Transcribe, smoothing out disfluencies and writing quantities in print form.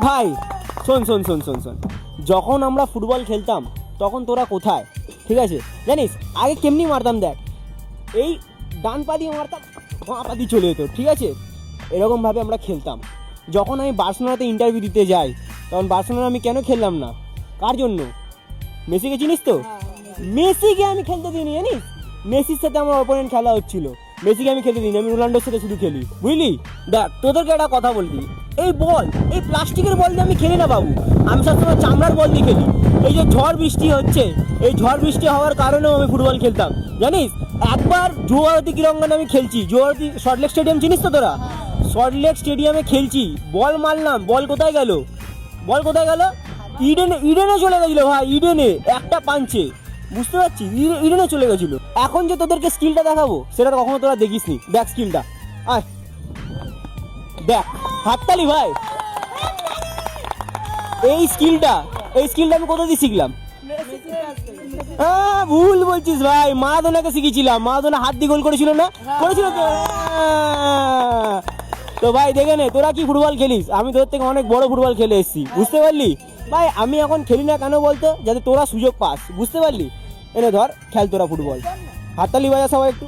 ভাই শোন শোন শোন শোন শোন, যখন আমরা ফুটবল খেলতাম তখন তোরা কোথায়? ঠিক আছে, জানিস আগে কেমনি মারতাম দেখ, এই ডান পা দিয়ে মারতাম, বাঁ পা দিয়ে চলে যেত, ঠিক আছে? এরকমভাবে আমরা খেলতাম। যখন আমি বার্সেলোনাতে ইন্টারভিউ দিতে যাই তখন বার্সেলোনা আমি কেন খেললাম না? কার জন্য? মেসিকে চিনিস তো? মেসিকে আমি খেলতে দিইনি, জানিস? মেসির সাথে আমার অপোনেন্ট খেলা হচ্ছিল, মেসিকে আমি খেলতে দিইনি, আমি রোনাল্ডোর সাথে শুধু খেলি, বুঝলি? দেখ তোদেরকে একটা কথা বলবি, এই বল, এই প্লাস্টিকের বল দিয়ে আমি খেলি না বাবু, আমি সবসময় চামড়ার বল দিয়ে খেলি। এই যে ঝড় বৃষ্টি হচ্ছে, এই ঝড় বৃষ্টি হওয়ার কারণেও আমি ফুটবল খেলতাম, জানিস? একবার যুবভারতী ক্রীড়াঙ্গনে আমি খেলছি, যুবভারতী সল্টলেক স্টেডিয়াম চিনিস তো তোরা? সল্টলেক স্টেডিয়ামে খেলছি, বল মারলাম, বল কোথায় গেল? বল কোথায় গেল? ইডেনে, ইডেনে চলে গেছিল ভাই, ইডেনে একটা পাঞ্চে, বুঝতে পারছিস? ইডেনে চলে গেছিল। এখন যে তোদেরকে স্কিলটা দেখাবো সেটা কখনো তোরা দেখিসনি, দেখ স্কিলটা, আয় দেখ, হাততালি ভাই। এই স্কিলটা আমি কোথা দিয়ে শিখলাম? হ্যাঁ ভুল বলছিস ভাই, মারাদোনাকে শিখেছিলাম, মারাদোনা হাত দিয়ে গোল করেছিল না? করেছিল তো। তো ভাই দেখে নে, তোরা কি ফুটবল খেলিস, আমি তোর থেকে অনেক বড় ফুটবল খেলে এসেছি, বুঝতে পারলি? ভাই আমি এখন খেলি না কেন বলতো? যাতে তোরা সুযোগ পাস, বুঝতে পারলি? এনে ধর, খেল তোরা ফুটবল। হাততালি বাজা সবাই একটু।